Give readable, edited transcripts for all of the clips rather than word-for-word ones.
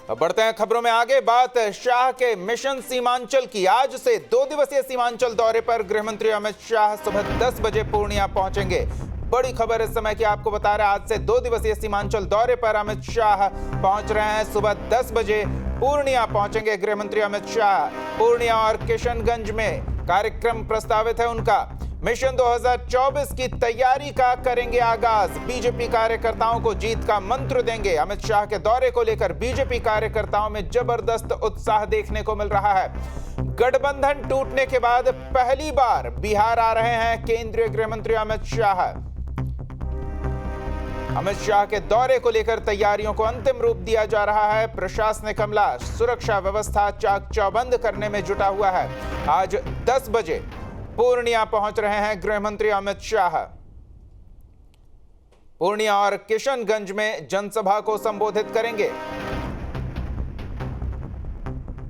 अब बढ़ते हैं खबरों में आगे। बात शाह के मिशन सीमांचल की। आज से 2 दिवसीय सीमांचल दौरे पर गृहमंत्री अमित शाह सुबह 10 बजे पूर्णिया पहुंचेंगे। बड़ी खबर इस समय की आपको बता रहे हैं, आज से 2 दिवसीय सीमांचल दौरे पर अमित शाह पहुंच रहे हैं। सुबह 10 बजे पूर्णिया पहुंचेंगे गृहमंत्री अमित शाह। पूर्णिया और किशनगंज में कार्यक्रम प्रस्तावित है उनका। मिशन 2024 की तैयारी का करेंगे आगाज। बीजेपी कार्यकर्ताओं को जीत का मंत्र देंगे। अमित शाह के दौरे को लेकर बीजेपी कार्यकर्ताओं में जबरदस्त उत्साह देखने को मिल रहा है। गठबंधन टूटने के बाद पहली बार बिहार आ रहे हैं केंद्रीय गृहमंत्री अमित शाह। अमित शाह के दौरे को लेकर तैयारियों को अंतिम रूप दिया जा रहा है। प्रशासनिक अमला सुरक्षा व्यवस्था चाक चौबंद करने में जुटा हुआ है। आज 10 बजे पूर्णिया पहुंच रहे हैं गृहमंत्री अमित शाह। पूर्णिया और किशनगंज में जनसभा को संबोधित करेंगे।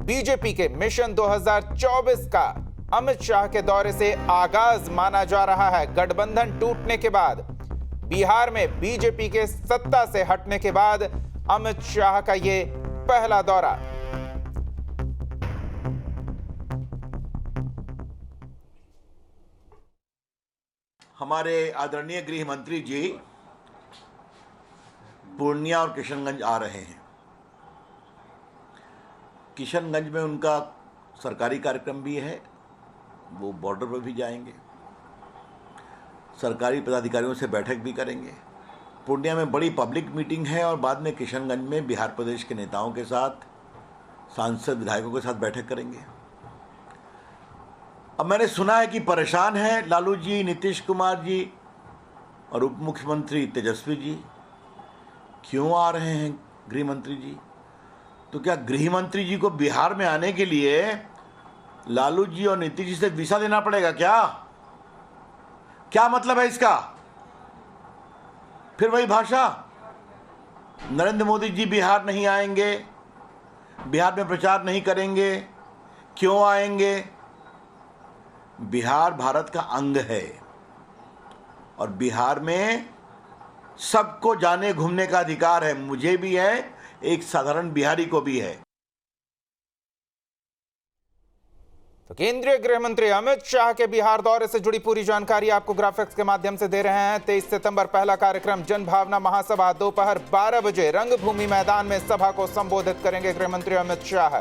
बीजेपी के मिशन 2024 का अमित शाह के दौरे से आगाज माना जा रहा है। गठबंधन टूटने के बाद बिहार में बीजेपी के सत्ता से हटने के बाद अमित शाह का यह पहला दौरा। हमारे आदरणीय गृह मंत्री जी पूर्णिया और किशनगंज आ रहे हैं। किशनगंज में उनका सरकारी कार्यक्रम भी है, वो बॉर्डर पर भी जाएंगे, सरकारी पदाधिकारियों से बैठक भी करेंगे। पूर्णिया में बड़ी पब्लिक मीटिंग है और बाद में किशनगंज में बिहार प्रदेश के नेताओं के साथ, सांसद विधायकों के साथ बैठक करेंगे। अब मैंने सुना है कि परेशान हैं लालू जी, नीतीश कुमार जी और उप मुख्यमंत्री तेजस्वी जी। क्यों आ रहे हैं गृह मंत्री जी? तो क्या गृह मंत्री जी को बिहार में आने के लिए लालू जी और नीतीश जी से वीसा देना पड़ेगा क्या? क्या मतलब है इसका? फिर वही भाषा, नरेंद्र मोदी जी बिहार नहीं आएंगे, बिहार में प्रचार नहीं करेंगे। क्यों आएंगे? बिहार भारत का अंग है और बिहार में सबको जाने घूमने का अधिकार है। मुझे भी है, एक साधारण बिहारी को भी है। तो केंद्रीय गृह मंत्री अमित शाह के बिहार दौरे से जुड़ी पूरी जानकारी आपको ग्राफिक्स के माध्यम से दे रहे हैं। 23 सितंबर पहला कार्यक्रम जन भावना महासभा। दोपहर 12 बजे रंगभूमि मैदान में सभा को संबोधित करेंगे गृह मंत्री अमित शाह।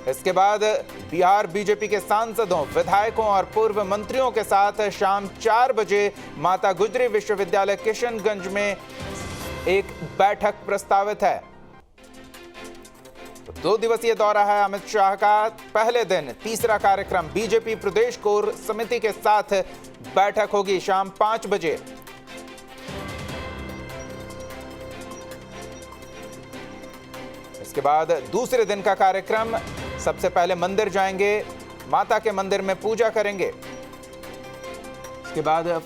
इसके बाद बिहार बीजेपी के सांसदों, विधायकों और पूर्व मंत्रियों के साथ शाम 4 बजे माता गुजरी विश्वविद्यालय किशनगंज में एक बैठक प्रस्तावित है। तो 2 दिवसीय दौरा है अमित शाह का। पहले दिन तीसरा कार्यक्रम बीजेपी प्रदेश कोर समिति के साथ बैठक होगी शाम 5 बजे। इसके बाद दूसरे दिन का कार्यक्रम, सबसे पहले मंदिर जाएंगे, माता के मंदिर में पूजा करेंगे। इसके बाद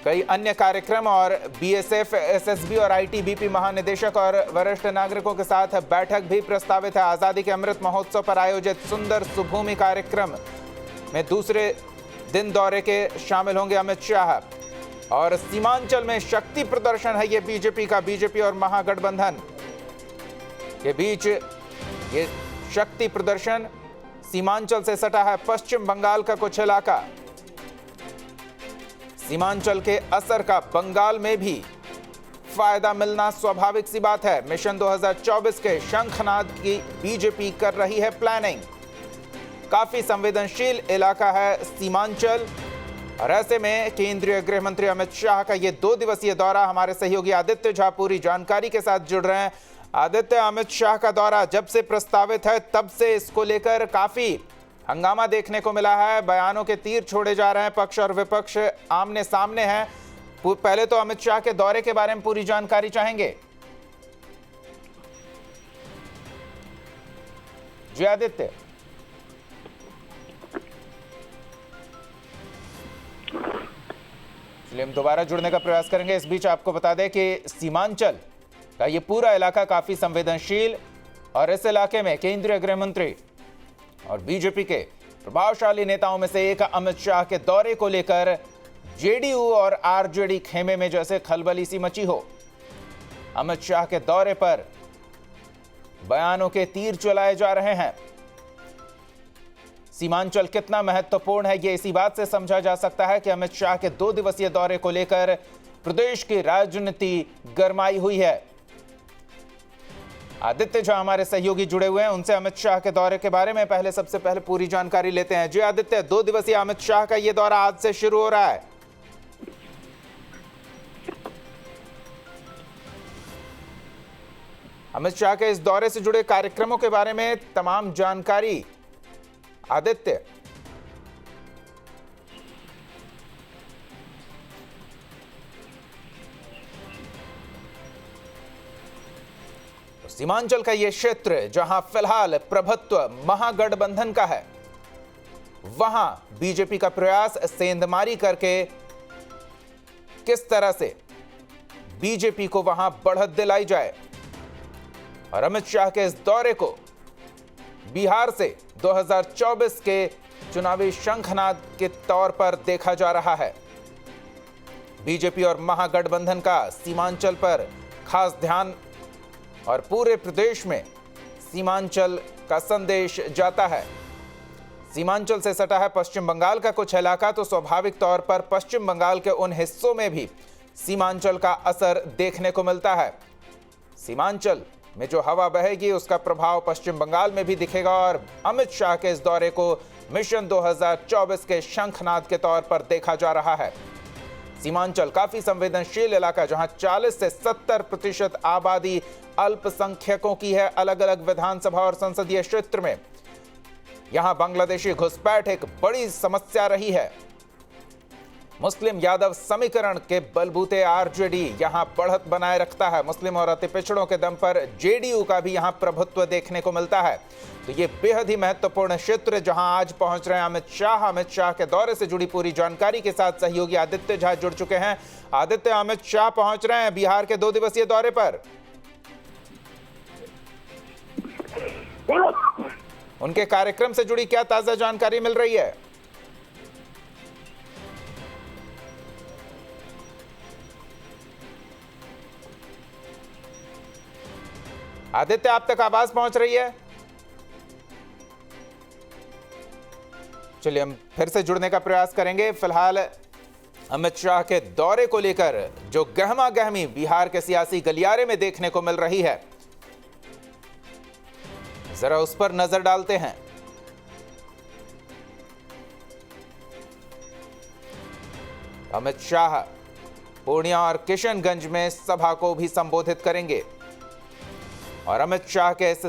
कई अन्य कार्यक्रम और बीएसएफ, एसएसबी और आईटीबीपी महानिदेशक और वरिष्ठ नागरिकों के साथ बैठक भी प्रस्तावित है। आजादी के अमृत महोत्सव पर आयोजित सुंदर सुभूमि कार्यक्रम में दूसरे दिन दौरे के शामिल होंगे अमित शाह। और सीमांचल में शक्ति प्रदर्शन है ये बीजेपी का। बीजेपी और महागठबंधन के बीच ये शक्ति प्रदर्शन। सीमांचल से सटा है पश्चिम बंगाल का कुछ इलाका। सीमांचल के असर का बंगाल में भी फायदा मिलना स्वाभाविक सी बात है। मिशन 2024 के शंखनाद की बीजेपी कर रही है प्लानिंग। काफी संवेदनशील इलाका है सीमांचल और ऐसे में केंद्रीय गृह मंत्री अमित शाह का ये 2 दिवसीय दौरा। हमारे सहयोगी आदित्य झा पूरी जानकारी के साथ जुड़ रहे हैं। आदित्य, अमित शाह का दौरा जब से प्रस्तावित है तब से इसको लेकर काफी हंगामा देखने को मिला है। बयानों के तीर छोड़े जा रहे हैं, पक्ष और विपक्ष आमने सामने हैं। पहले तो अमित शाह के दौरे के बारे में पूरी जानकारी चाहेंगे। जी आदित्य। चलिए हम दोबारा जुड़ने का प्रयास करेंगे। इस बीच आपको बता दें कि सीमांचल का ये पूरा इलाका काफी संवेदनशील और इस इलाके में केंद्रीय गृह मंत्री और बीजेपी के प्रभावशाली नेताओं में से एक अमित शाह के दौरे को लेकर जेडीयू और आरजेडी खेमे में जैसे खलबली सी मची हो। अमित शाह के दौरे पर बयानों के तीर चलाए जा रहे हैं। सीमांचल कितना महत्वपूर्ण है, यह इसी बात से समझा जा सकता है कि अमित शाह के 2 दिवसीय दौरे को लेकर प्रदेश की राजनीति गरमाई हुई है। आदित्य झा हमारे सहयोगी जुड़े हुए हैं, उनसे अमित शाह के दौरे के बारे में सबसे पहले पूरी जानकारी लेते हैं। जी आदित्य, 2 दिवसीय अमित शाह का यह दौरा आज से शुरू हो रहा है। अमित शाह के इस दौरे से जुड़े कार्यक्रमों के बारे में तमाम जानकारी आदित्य। सीमांचल का यह क्षेत्र जहां फिलहाल प्रभुत्व महागठबंधन का है, वहां बीजेपी का प्रयास सेंधमारी करके किस तरह से बीजेपी को वहां बढ़त दिलाई जाए, और अमित शाह के इस दौरे को बिहार से 2024 के चुनावी शंखनाद के तौर पर देखा जा रहा है। बीजेपी और महागठबंधन का सीमांचल पर खास ध्यान और पूरे प्रदेश में सीमांचल का संदेश जाता है। सीमांचल से सटा है पश्चिम बंगाल का कुछ इलाका, तो स्वाभाविक तौर पर पश्चिम बंगाल के उन हिस्सों में भी सीमांचल का असर देखने को मिलता है। सीमांचल में जो हवा बहेगी उसका प्रभाव पश्चिम बंगाल में भी दिखेगा, और अमित शाह के इस दौरे को मिशन 2024 के शंखनाद के तौर पर देखा जा रहा है। सीमांचल काफी संवेदनशील इलाका, जहां 40 से 70% आबादी अल्पसंख्यकों की है। अलग अलग विधानसभा और संसदीय क्षेत्र में यहां बांग्लादेशी घुसपैठ एक बड़ी समस्या रही है। मुस्लिम यादव समीकरण के बलबूते आरजेडी यहां बढ़त बनाए रखता है। मुस्लिम और अति पिछड़ों के दम पर जेडीयू का भी यहां प्रभुत्व देखने को मिलता है। तो ये बेहद ही महत्वपूर्ण क्षेत्र जहां आज पहुंच रहे हैं अमित शाह। अमित शाह के दौरे से जुड़ी पूरी जानकारी के साथ सहयोगी आदित्य झा जुड़ चुके हैं। आदित्य, अमित शाह पहुंच रहे हैं बिहार के 2 दिवसीय दौरे पर, उनके कार्यक्रम से जुड़ी क्या ताजा जानकारी मिल रही है? आदित्य, आप तक आवाज पहुंच रही है? चलिए हम फिर से जुड़ने का प्रयास करेंगे। फिलहाल अमित शाह के दौरे को लेकर जो गहमा गहमी बिहार के सियासी गलियारे में देखने को मिल रही है, जरा उस पर नजर डालते हैं। अमित शाह पूर्णिया और किशनगंज में सभा को भी संबोधित करेंगे, और अमित शाह के इस